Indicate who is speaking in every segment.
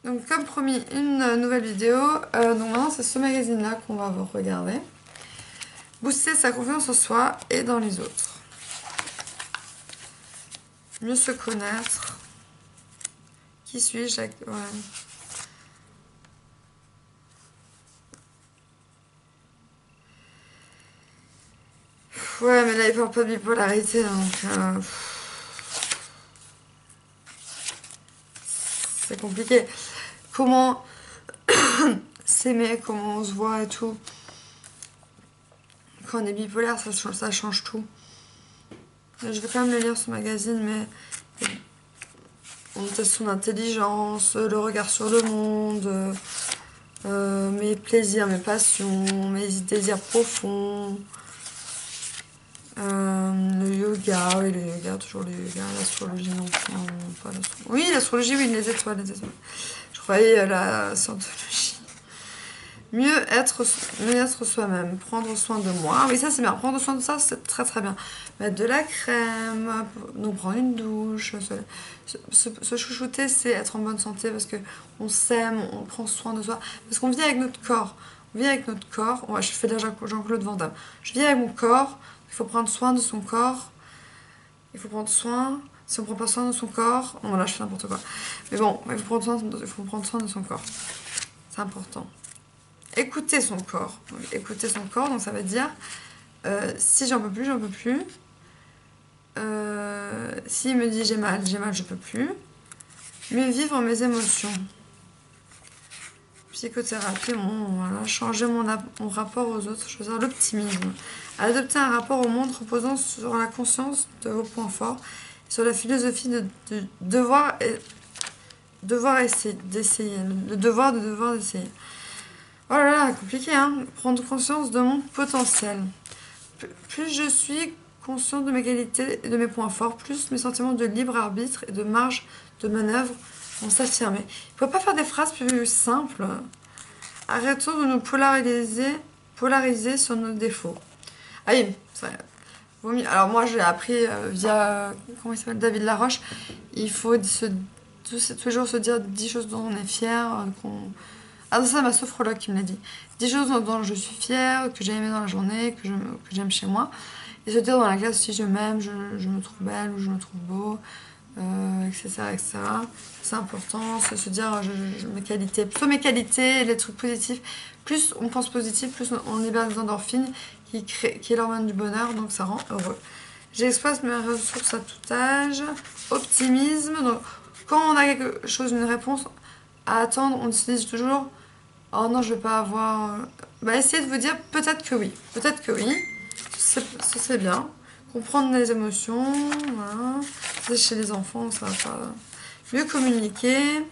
Speaker 1: Donc comme promis, une nouvelle vidéo. Donc maintenant c'est ce magazine là qu'on va regarder. Booster sa confiance en soi et dans les autres. Mieux se connaître. Qui suis-je? Ouais. Ouais, mais là il parle pas de bipolarité, donc c'est compliqué. Comment s'aimer, comment on se voit et tout. Quand on est bipolaire, ça change tout. Je vais quand même le lire ce magazine, mais on teste son intelligence, le regard sur le monde, mes plaisirs, mes passions, mes désirs profonds. Le yoga, oui, le yoga, toujours le yoga, l'astrologie, non, pas l'astrologie. Oui, l'astrologie, oui, les étoiles. Je croyais la scientologie. Mieux être soi-même, prendre soin de moi. Ah oui, ça c'est bien, prendre soin de ça, c'est très très bien. Mettre de la crème, donc prendre une douche, se chouchouter, c'est être en bonne santé parce qu'on s'aime, on prend soin de soi. Parce qu'on vit avec notre corps. On vit avec notre corps. Ouais, je fais déjà Jean-Claude Van Damme. Je vis avec mon corps. Il faut prendre soin de son corps. Il faut prendre soin. Si on prend pas soin de son corps, bon là je fais n'importe quoi. Mais bon, il faut prendre soin de son corps. C'est important. Écouter son corps. Donc, écouter son corps, donc ça veut dire si j'en peux plus, j'en peux plus. S'il me dit j'ai mal, je peux plus. Mieux vivre mes émotions. Psychothérapie, voilà, changer mon rapport aux autres, choisir l'optimisme. Adopter un rapport au monde reposant sur la conscience de vos points forts, sur la philosophie de devoir d'essayer, le devoir d'essayer. Oh là là, compliqué, hein. Prendre conscience de mon potentiel. Plus je suis consciente de mes qualités et de mes points forts, plus mes sentiments de libre arbitre et de marge de manœuvre vont s'affirmer. Il ne faut pas faire des phrases plus simples. Arrêtons de nous polariser sur nos défauts. Ah oui, ça vaut mieux. Alors moi j'ai appris via, comment il s'appelle, David Laroche, il faut tous les jours se dire 10 choses dont on est fier, Ah, c'est ma sophrologue qui me l'a dit. 10 choses dont je suis fière, que j'ai aimé dans la journée, que j'aime chez moi. Et se dire dans la classe si je m'aime, je me trouve belle ou je me trouve beau, etc. etc. C'est important, c'est se dire mes qualités. Plutôt mes qualités, les trucs positifs. Plus on pense positif, plus on libère des endorphines qui est l'hormone du bonheur, donc ça rend heureux. J'expresse mes ressources à tout âge. Optimisme. Donc, quand on a quelque chose, une réponse à attendre, on se dit toujours oh non, je vais pas avoir. Bah, essayez de vous dire peut-être que oui. Peut-être que oui. C'est bien. Comprendre les émotions. Voilà. C'est chez les enfants, ça va pas. Mieux communiquer.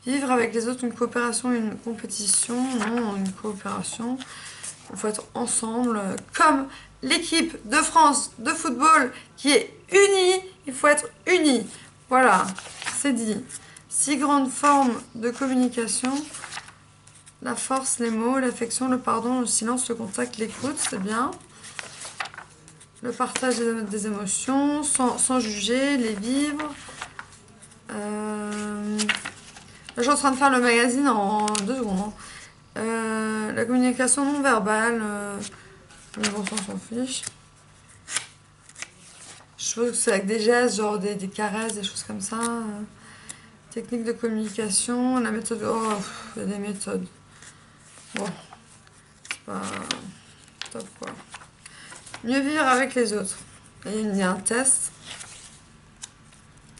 Speaker 1: Vivre avec les autres, une coopération, une compétition. Non, une coopération. Il faut être ensemble. Comme l'équipe de France de football qui est unie. Il faut être unis. Voilà, c'est dit. 6 grandes formes de communication. La force, les mots, l'affection, le pardon, le silence, le contact, l'écoute, c'est bien. Le partage des émotions, sans juger, les vivre. Là, je suis en train de faire le magazine en 2 secondes. La communication non verbale, mais bon, on s'en fiche. Je suppose que c'est avec des gestes, genre des caresses, des choses comme ça. Technique de communication, la méthode. Oh, il y a des méthodes. Bon, c'est pas top quoi. Mieux vivre avec les autres. Et il y a un test.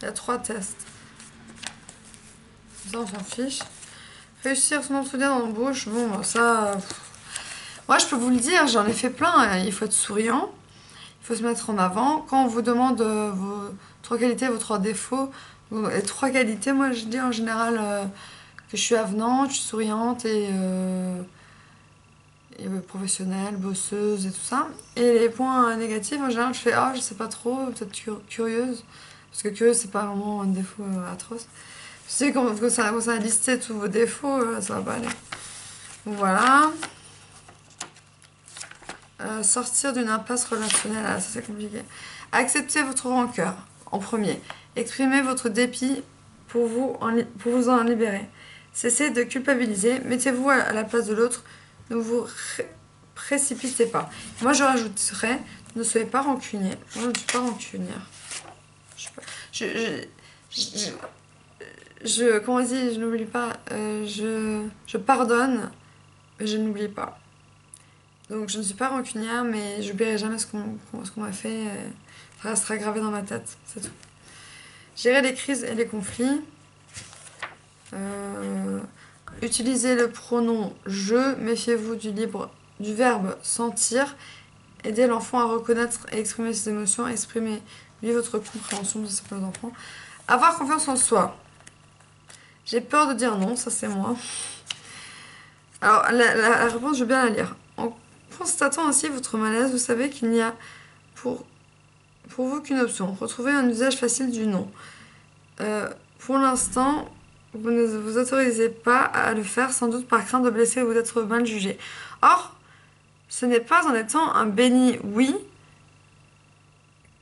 Speaker 1: Il y a 3 tests. Ça, on s'en fiche. Réussir son entretien d'embauche. Bon, ça. Moi, je peux vous le dire, j'en ai fait plein. Il faut être souriant. Il faut se mettre en avant. Quand on vous demande vos 3 qualités, vos 3 défauts, les 3 qualités, moi, je dis en général que je suis avenante, je suis souriante et professionnelle, bosseuse et tout ça. Et les points négatifs, en général, je fais je sais pas trop, peut-être curieuse. Parce que curieuse, c'est pas vraiment un défaut atroce. Tu sais, quand ça a listé tous vos défauts, ça va pas aller. Donc voilà. Sortir d'une impasse relationnelle, ça c'est compliqué. Accepter votre rancœur, en premier. Exprimer votre dépit pour vous en libérer. Cessez de culpabiliser, mettez-vous à la place de l'autre, ne vous précipitez pas. Moi je rajouterais, ne soyez pas rancunier. Moi je ne suis pas rancunière. Comment on dit, je n'oublie pas, je pardonne, mais je n'oublie pas. Donc je ne suis pas rancunière, mais je n'oublierai jamais ce qu'on m'a fait. Ça restera gravé dans ma tête, c'est tout. Gérer les crises et les conflits. Utilisez le pronom je, méfiez-vous du verbe sentir. Aidez l'enfant à reconnaître et exprimer ses émotions. Exprimez-lui votre compréhension de ses enfants. Avoir confiance en soi. J'ai peur de dire non, ça c'est moi. Alors la réponse, je veux bien la lire. En constatant ainsi votre malaise, vous savez qu'il n'y a pour vous qu'une option. Retrouvez un usage facile du non. Pour l'instant, vous ne vous autorisez pas à le faire, sans doute par crainte de blesser ou d'être mal jugé. Or, ce n'est pas en étant un béni oui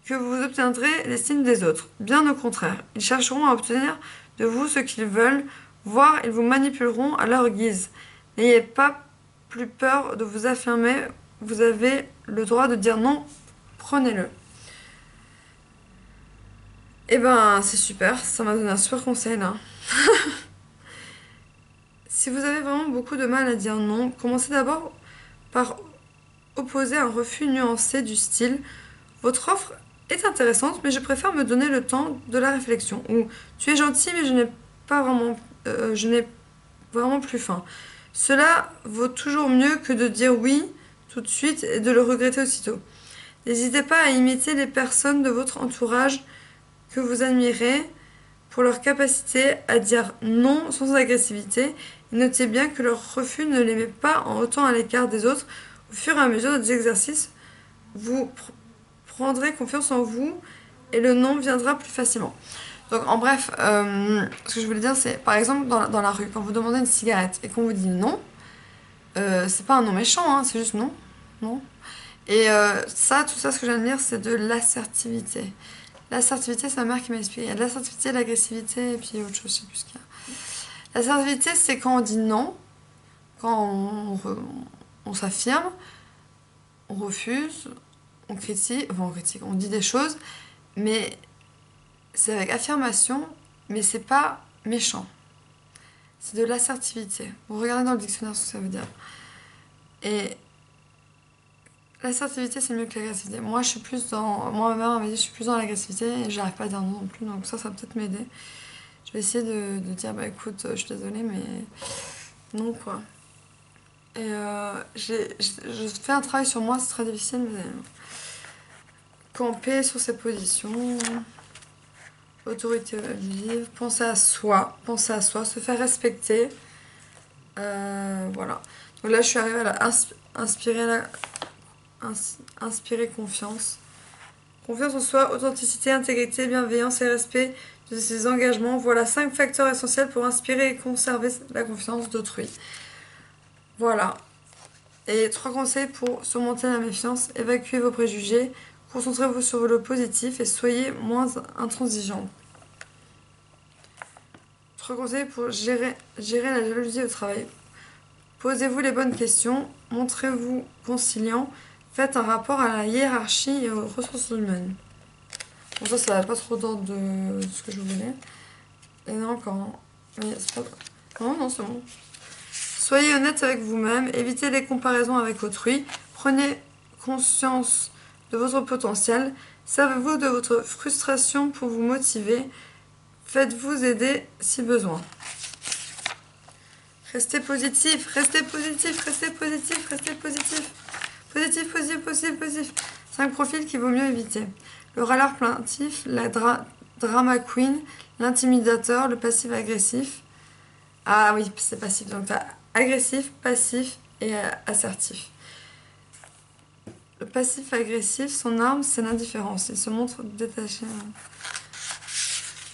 Speaker 1: que vous obtiendrez l'estime des autres. Bien au contraire, ils chercheront à obtenir de vous ce qu'ils veulent, voire ils vous manipuleront à leur guise. N'ayez pas plus peur de vous affirmer, vous avez le droit de dire non, prenez-le. Eh ben, c'est super, ça m'a donné un super conseil là. Si vous avez vraiment beaucoup de mal à dire non, commencez d'abord par opposer un refus nuancé du style « Votre offre est intéressante, mais je préfère me donner le temps de la réflexion » ou « Tu es gentil, mais je n'ai vraiment plus faim ». Cela vaut toujours mieux que de dire oui tout de suite et de le regretter aussitôt. N'hésitez pas à imiter les personnes de votre entourage que vous admirez pour leur capacité à dire non sans agressivité. Et notez bien que leur refus ne les met pas en autant à l'écart des autres. Au fur et à mesure des exercices, vous prendrez confiance en vous et le non viendra plus facilement. Donc en bref, ce que je voulais dire, c'est par exemple dans la rue, quand vous demandez une cigarette et qu'on vous dit non, c'est pas un non méchant, hein, c'est juste non, non. Et tout ça, ce que j'admire, c'est de l'assertivité. L'assertivité, c'est ma mère qui m'a expliqué. Il y a de l'assertivité, de l'agressivité, et puis autre chose, je sais plus ce qu'il y a. L'assertivité, c'est quand on dit non, quand on s'affirme, on refuse, on critique, on dit des choses, mais c'est avec affirmation, mais c'est pas méchant. C'est de l'assertivité. Vous regardez dans le dictionnaire ce que ça veut dire. Et l'assertivité, c'est mieux que l'agressivité. Moi, ma mère m'a dit, je suis plus dans l'agressivité et j'arrive pas à dire non non plus, donc ça va peut-être m'aider. Je vais essayer de dire, bah écoute, je suis désolée, mais non, quoi. Et je fais un travail sur moi, c'est très difficile, mais camper sur ses positions, autorité vive, penser à soi, se faire respecter. Voilà. Donc là, je suis arrivée à inspirer confiance. Confiance en soi, authenticité, intégrité, bienveillance et respect de ses engagements. Voilà 5 facteurs essentiels pour inspirer et conserver la confiance d'autrui. Voilà. Et 3 conseils pour surmonter la méfiance. Évacuez vos préjugés. Concentrez-vous sur le positif et soyez moins intransigeant. 3 conseils pour gérer la jalousie au travail. Posez-vous les bonnes questions. Montrez-vous conciliant. Faites un rapport à la hiérarchie et aux ressources humaines. Bon, ça va pas trop dans de ce que je voulais. Et non, quand... Oui, c'est pas... Non, c'est bon. Soyez honnête avec vous-même. Évitez les comparaisons avec autrui. Prenez conscience de votre potentiel. Servez-vous de votre frustration pour vous motiver. Faites-vous aider si besoin. Restez positif, restez positif, restez positif, restez positif. Positif, positif, positif, positif. 5 profils qu'il vaut mieux éviter. Le râleur plaintif, la drama queen, l'intimidateur, le passif agressif. Ah oui, c'est passif. Donc t'as agressif, passif et assertif. Le passif agressif, son arme, c'est l'indifférence. Il se montre détaché.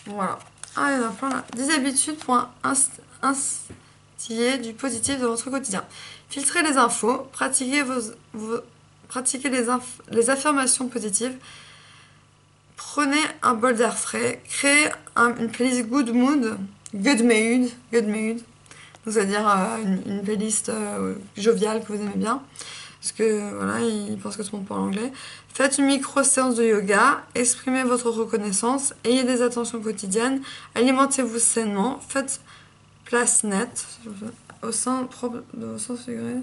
Speaker 1: Voilà. Ah, il y en a plein là. 10 habitudes pour instiller du positif dans votre quotidien. Filtrez les infos, pratiquez les affirmations positives, Prenez un bol d'air frais, créez une playlist good mood, good mood, good mood. C'est-à-dire une playlist joviale que vous aimez bien. Parce que voilà, ils pensent que tout le monde parle anglais. Faites une micro-séance de yoga, exprimez votre reconnaissance, ayez des attentions quotidiennes, alimentez-vous sainement, faites place nette, au sein propre, au sens figuré.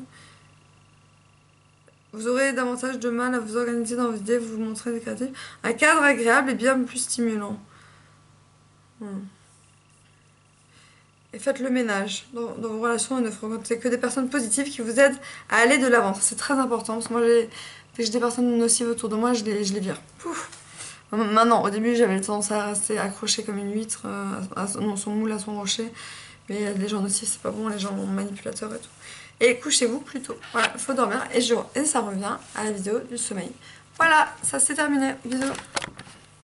Speaker 1: Vous aurez davantage de mal à vous organiser dans vos idées, vous montrez créatif. Un cadre agréable et bien plus stimulant. Et faites le ménage dans vos relations et ne fréquentez que des personnes positives qui vous aident à aller de l'avant. C'est très important parce que moi, dès que j'ai des personnes nocives autour de moi, je les vire. Pouf. Maintenant, au début, j'avais tendance à rester accrochée comme une huître dans son moule, à son rocher. Mais les gens nocifs, c'est pas bon, les gens manipulateurs et tout. Et couchez-vous plus tôt. Voilà, il faut dormir. Et ça revient à la vidéo du sommeil. Voilà, ça c'est terminé. Bisous.